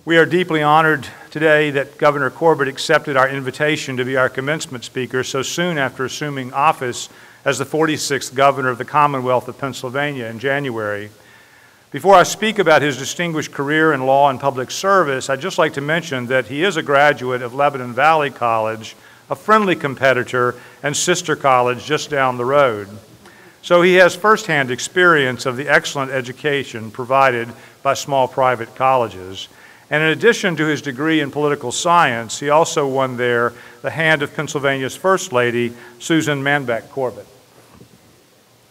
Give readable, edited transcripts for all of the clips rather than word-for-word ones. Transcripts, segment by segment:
We are deeply honored today that Governor Corbett accepted our invitation to be our commencement speaker so soon after assuming office as the 46th Governor of the Commonwealth of Pennsylvania in January. Before I speak about his distinguished career in law and public service, I'd just like to mention that he is a graduate of Lebanon Valley College, a friendly competitor and sister college just down the road. So he has firsthand experience of the excellent education provided by small private colleges. And in addition to his degree in political science, he also won there the hand of Pennsylvania's First Lady, Susan Manbeck Corbett.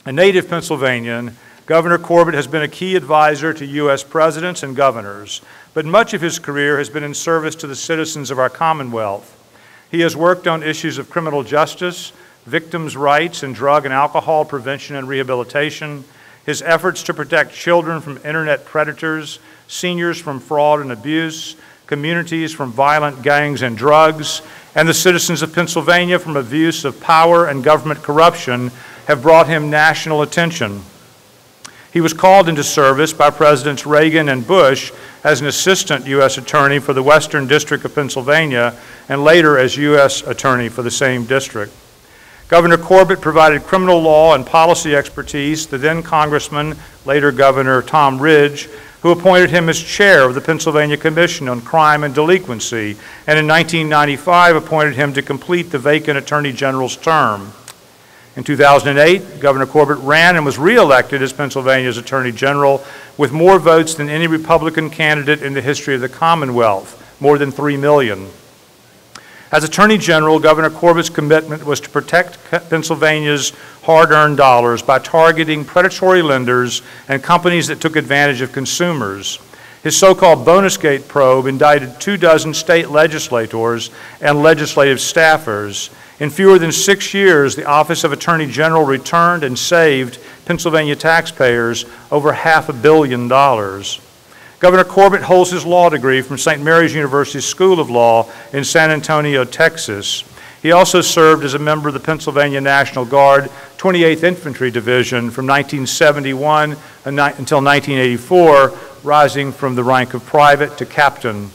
A native Pennsylvanian, Governor Corbett has been a key advisor to U.S. presidents and governors, but much of his career has been in service to the citizens of our Commonwealth. He has worked on issues of criminal justice, victims' rights, and drug and alcohol prevention and rehabilitation, his efforts to protect children from internet predators, seniors from fraud and abuse, communities from violent gangs and drugs, and the citizens of Pennsylvania from abuse of power and government corruption have brought him national attention. He was called into service by Presidents Reagan and Bush as an assistant U.S. attorney for the Western District of Pennsylvania and later as U.S. attorney for the same district. Governor Corbett provided criminal law and policy expertise to then Congressman, later Governor Tom Ridge, who appointed him as chair of the Pennsylvania Commission on Crime and Delinquency, and in 1995 appointed him to complete the vacant Attorney General's term. In 2008, Governor Corbett ran and was re-elected as Pennsylvania's Attorney General with more votes than any Republican candidate in the history of the Commonwealth, more than 3 million. As Attorney General, Governor Corbett's commitment was to protect Pennsylvania's hard-earned dollars by targeting predatory lenders and companies that took advantage of consumers. His so-called bonus gate probe indicted 24 state legislators and legislative staffers. In fewer than 6 years, the Office of Attorney General returned and saved Pennsylvania taxpayers over $500 million. Governor Corbett holds his law degree from St. Mary's University School of Law in San Antonio, Texas. He also served as a member of the Pennsylvania National Guard 28th Infantry Division from 1971 until 1984, rising from the rank of private to captain.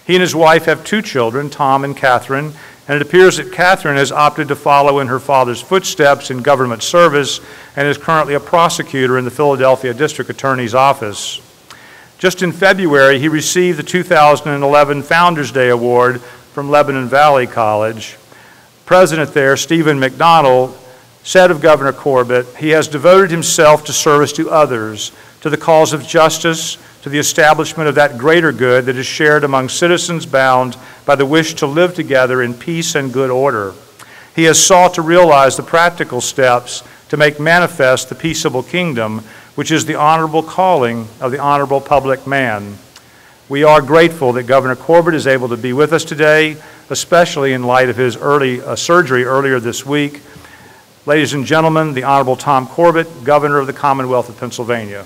He and his wife have 2 children, Tom and Catherine, and it appears that Catherine has opted to follow in her father's footsteps in government service and is currently a prosecutor in the Philadelphia District Attorney's Office. Just in February, he received the 2011 Founders Day Award from Lebanon Valley College. President there, Stephen McDonald, said of Governor Corbett, "He has devoted himself to service to others, to the cause of justice, to the establishment of that greater good that is shared among citizens bound by the wish to live together in peace and good order. He has sought to realize the practical steps to make manifest the peaceable kingdom, which is the honorable calling of the honorable public man." We are grateful that Governor Corbett is able to be with us today, especially in light of his surgery earlier this week. Ladies and gentlemen, the Honorable Tom Corbett, Governor of the Commonwealth of Pennsylvania.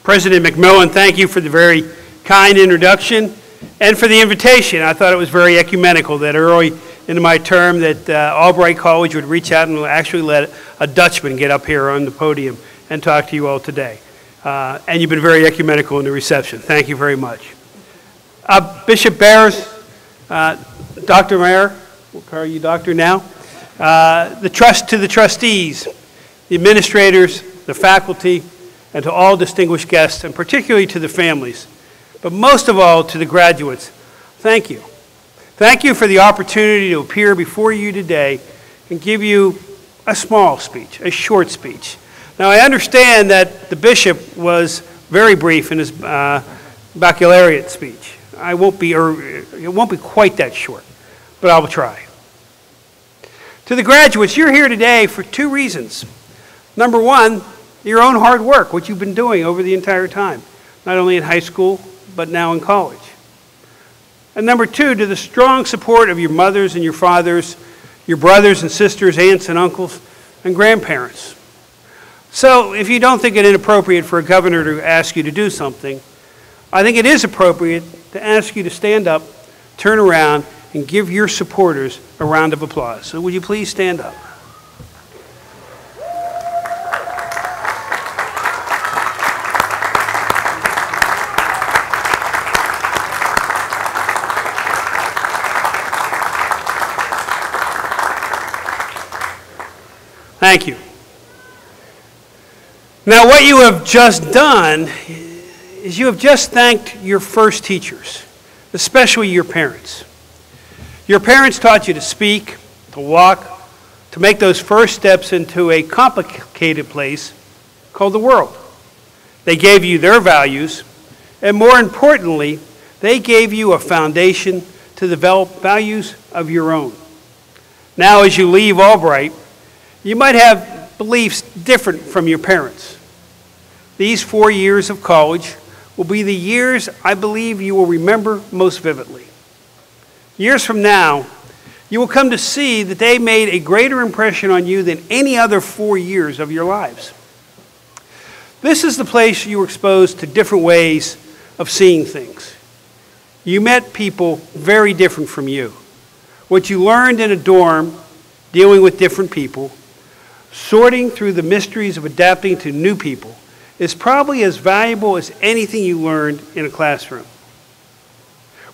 President McMillan, thank you for the very kind introduction and for the invitation. I thought it was very ecumenical that early into my term that Albright College would reach out and actually let a Dutchman get up here on the podium and talk to you all today. And you've been very ecumenical in the reception. Thank you very much. Bishop Bears, Dr. Mayer, we'll call you doctor now, to the trustees, the administrators, the faculty, and to all distinguished guests, and particularly to the families, but most of all to the graduates, thank you. Thank you for the opportunity to appear before you today and give you a small speech, a short speech. Now, I understand that the bishop was very brief in his baccalaureate speech. It won't be quite that short, but I will try. To the graduates, you're here today for 2 reasons. Number one, your own hard work, what you've been doing over the entire time, not only in high school, but now in college. And number 2, to the strong support of your mothers and your fathers, your brothers and sisters, aunts and uncles, and grandparents. So if you don't think it inappropriate for a governor to ask you to do something, I think it is appropriate to ask you to stand up, turn around, and give your supporters a round of applause. So would you please stand up? Thank you. Now, what you have just done is you have just thanked your first teachers, especially your parents. Your parents taught you to speak, to walk, to make those first steps into a complicated place called the world. They gave you their values, and more importantly, they gave you a foundation to develop values of your own. Now, as you leave Albright, you might have beliefs different from your parents. These 4 years of college will be the years I believe you will remember most vividly. Years from now, you will come to see that they made a greater impression on you than any other 4 years of your lives. This is the place you were exposed to different ways of seeing things. You met people very different from you. What you learned in a dorm, dealing with different people, sorting through the mysteries of adapting to new people, is probably as valuable as anything you learned in a classroom.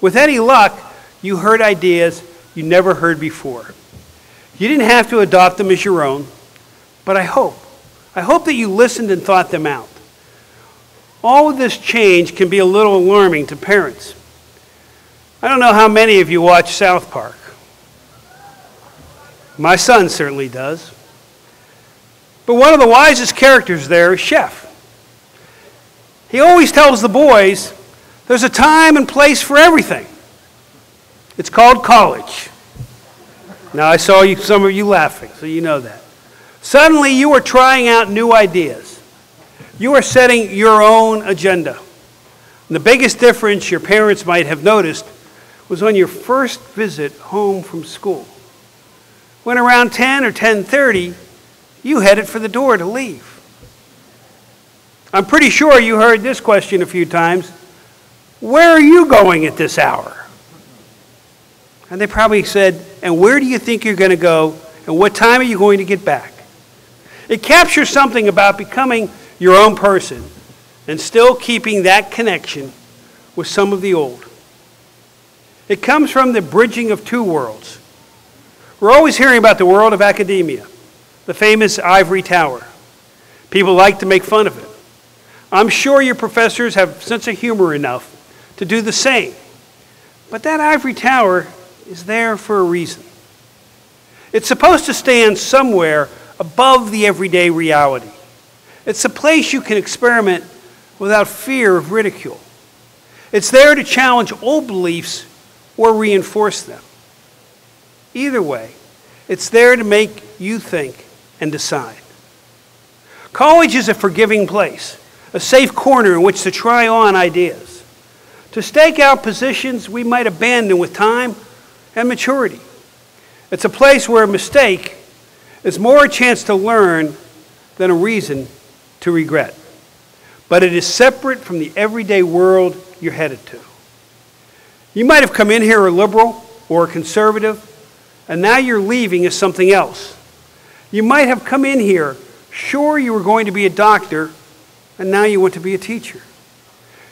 With any luck, you heard ideas you never heard before. You didn't have to adopt them as your own, but I hope that you listened and thought them out. All of this change can be a little alarming to parents. I don't know how many of you watch South Park. My son certainly does. But one of the wisest characters there is Chef. He always tells the boys, there's a time and place for everything. It's called college. Now, I saw some of you laughing, so you know that. Suddenly, you are trying out new ideas. You are setting your own agenda. And the biggest difference your parents might have noticed was on your first visit home from school. When around 10 or 10:30, you headed for the door to leave. I'm pretty sure you heard this question a few times. Where are you going at this hour? And they probably said, and where do you think you're going to go, and what time are you going to get back? It captures something about becoming your own person and still keeping that connection with some of the old. It comes from the bridging of two worlds. We're always hearing about the world of academia, the famous ivory tower. People like to make fun of it. I'm sure your professors have a sense of humor enough to do the same. But that ivory tower is there for a reason. It's supposed to stand somewhere above the everyday reality. It's a place you can experiment without fear of ridicule. It's there to challenge old beliefs or reinforce them. Either way, it's there to make you think and decide. College is a forgiving place, a safe corner in which to try on ideas, to stake out positions we might abandon with time and maturity. It's a place where a mistake is more a chance to learn than a reason to regret. But it is separate from the everyday world you're headed to. You might have come in here a liberal or a conservative, and now you're leaving as something else. You might have come in here sure you were going to be a doctor, and now you want to be a teacher.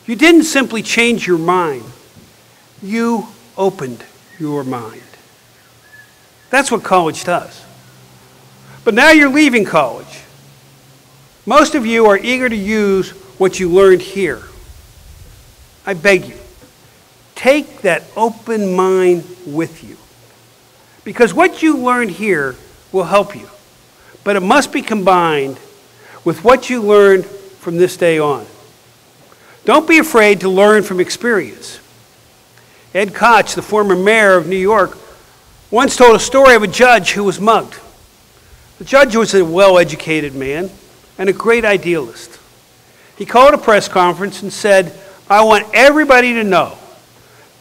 You didn't simply change your mind. You opened your mind. That's what college does. But now you're leaving college. Most of you are eager to use what you learned here. I beg you, take that open mind with you. Because what you learned here will help you. But it must be combined with what you learned from this day on. Don't be afraid to learn from experience. Ed Koch, the former mayor of New York, once told a story of a judge who was mugged. The judge was a well-educated man and a great idealist. He called a press conference and said, I want everybody to know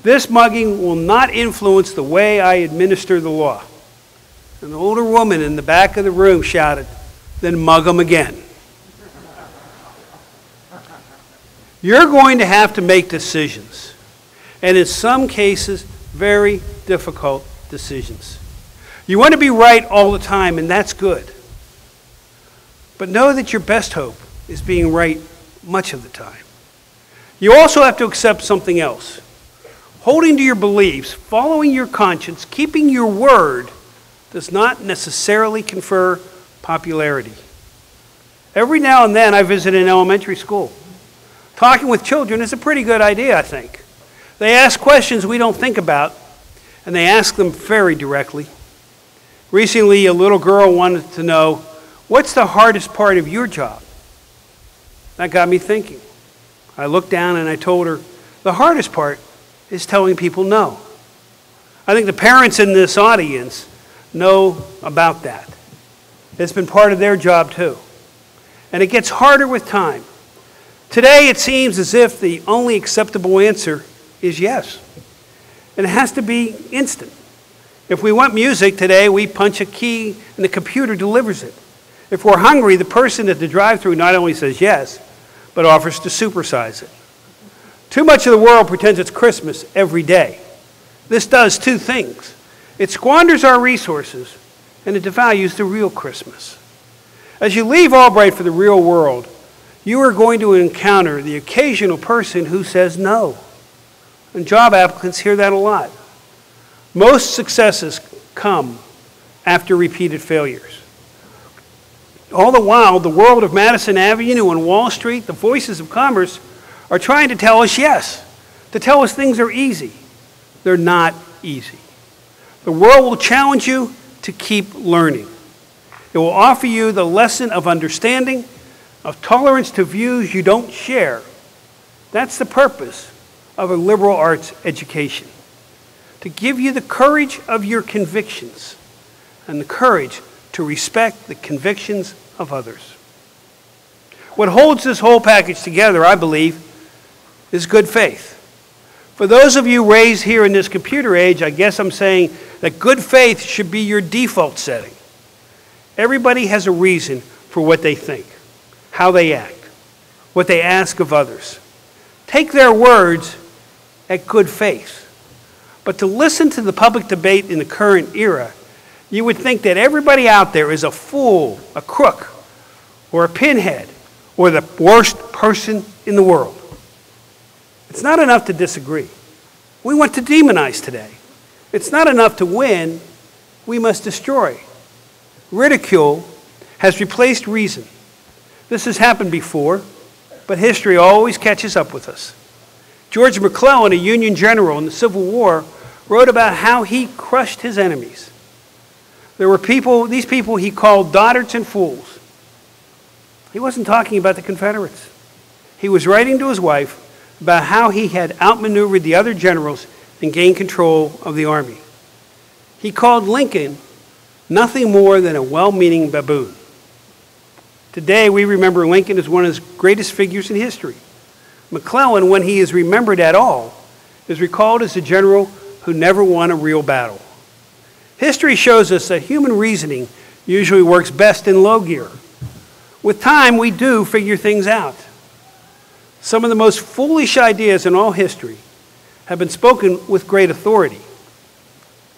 this mugging will not influence the way I administer the law. An older woman in the back of the room shouted, then mug them again. You're going to have to make decisions. And in some cases, very difficult decisions. You want to be right all the time, and that's good. But know that your best hope is being right much of the time. You also have to accept something else. Holding to your beliefs, following your conscience, keeping your word does not necessarily confer popularity. Every now and then I visit an elementary school. Talking with children is a pretty good idea, I think. They ask questions we don't think about, and they ask them very directly. Recently, a little girl wanted to know, what's the hardest part of your job? That got me thinking. I looked down and I told her, the hardest part is telling people no. I think the parents in this audience know about that. It's been part of their job too. And it gets harder with time. Today it seems as if the only acceptable answer is yes. And it has to be instant. If we want music today, we punch a key and the computer delivers it. If we're hungry, the person at the drive-thru not only says yes, but offers to supersize it. Too much of the world pretends it's Christmas every day. This does two things. It squanders our resources, and it devalues the real Christmas. As you leave Albright for the real world, you are going to encounter the occasional person who says no. And job applicants hear that a lot. Most successes come after repeated failures. All the while, the world of Madison Avenue and Wall Street, the voices of commerce, are trying to tell us yes, to tell us things are easy. They're not easy. The world will challenge you to keep learning. It will offer you the lesson of understanding, of tolerance to views you don't share. That's the purpose of a liberal arts education. To give you the courage of your convictions and the courage to respect the convictions of others. What holds this whole package together, I believe, is good faith. For those of you raised here in this computer age, I guess I'm saying that good faith should be your default setting. Everybody has a reason for what they think, how they act, what they ask of others. Take their words at good faith. But to listen to the public debate in the current era, you would think that everybody out there is a fool, a crook, or a pinhead, or the worst person in the world. It's not enough to disagree. We want to demonize today. It's not enough to win. We must destroy. Ridicule has replaced reason. This has happened before, but history always catches up with us. George McClellan, a Union general in the Civil War, wrote about how he crushed his enemies. There were these people he called dotards and fools. He wasn't talking about the Confederates. He was writing to his wife about how he had outmaneuvered the other generals and gained control of the army. He called Lincoln nothing more than a well-meaning baboon. Today, we remember Lincoln as one of the greatest figures in history. McClellan, when he is remembered at all, is recalled as a general who never won a real battle. History shows us that human reasoning usually works best in low gear. With time, we do figure things out. Some of the most foolish ideas in all history have been spoken with great authority.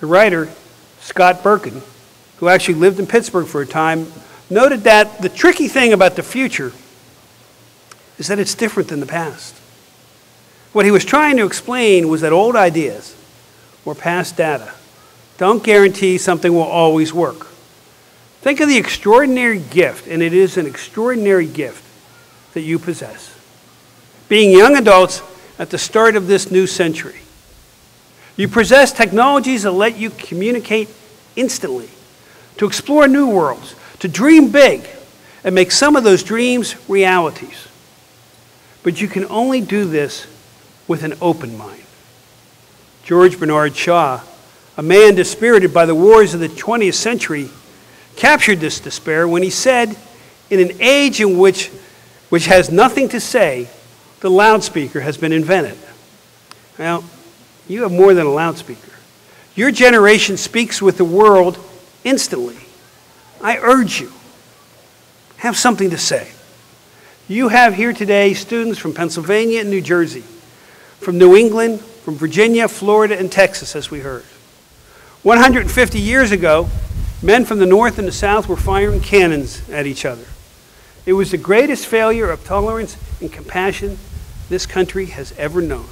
The writer, Scott Birkin, who actually lived in Pittsburgh for a time, noted that the tricky thing about the future is that it's different than the past. What he was trying to explain was that old ideas or past data don't guarantee something will always work. Think of the extraordinary gift, and it is an extraordinary gift that you possess. Being young adults at the start of this new century, you possess technologies that let you communicate instantly, to explore new worlds, to dream big, and make some of those dreams realities. But you can only do this with an open mind. George Bernard Shaw, a man dispirited by the wars of the 20th century, captured this despair when he said, in an age in which has nothing to say, the loudspeaker has been invented. Well, you have more than a loudspeaker. Your generation speaks with the world instantly. I urge you, have something to say. You have here today students from Pennsylvania and New Jersey, from New England, from Virginia, Florida, and Texas, as we heard. 150 years ago, men from the North and the South were firing cannons at each other. It was the greatest failure of tolerance and compassion this country has ever known.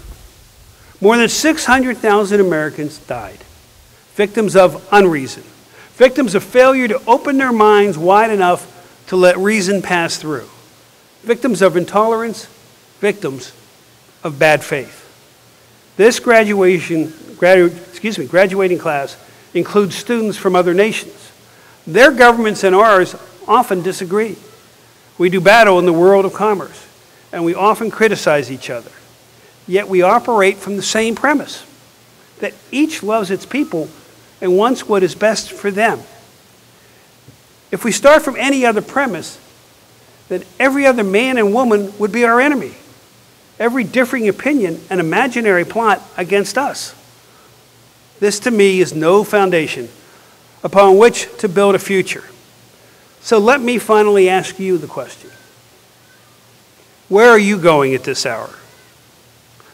More than 600,000 Americans died, victims of unreason, victims of failure to open their minds wide enough to let reason pass through, victims of intolerance, victims of bad faith. This graduating class includes students from other nations. Their governments and ours often disagree. We do battle in the world of commerce, and we often criticize each other. Yet we operate from the same premise, that each loves its people and wants what is best for them. If we start from any other premise, then every other man and woman would be our enemy. Every differing opinion an imaginary plot against us. This, to me, is no foundation upon which to build a future. So let me finally ask you the question. Where are you going at this hour?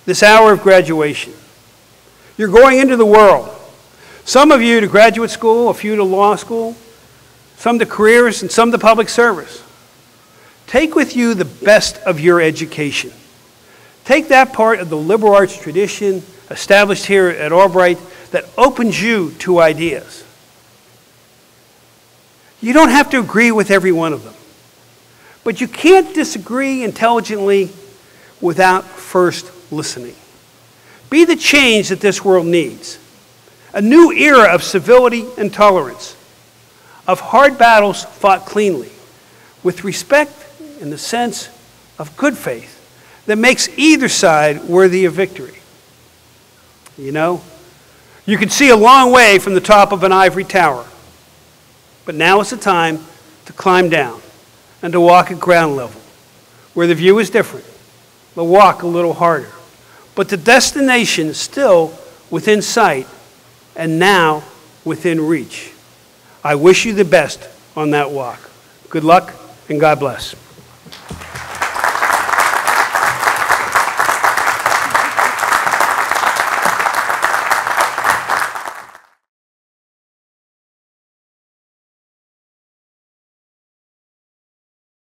This hour of graduation. You're going into the world. Some of you to graduate school, a few to law school, some to careers, and some to public service. Take with you the best of your education. Take that part of the liberal arts tradition established here at Albright that opens you to ideas. You don't have to agree with every one of them, but you can't disagree intelligently without first listening. Be the change that this world needs. A new era of civility and tolerance, of hard battles fought cleanly, with respect in the sense of good faith that makes either side worthy of victory. You know, you can see a long way from the top of an ivory tower, but now is the time to climb down and to walk at ground level, where the view is different, but walk a little harder. But the destination is still within sight and now within reach. I wish you the best on that walk. Good luck and God bless.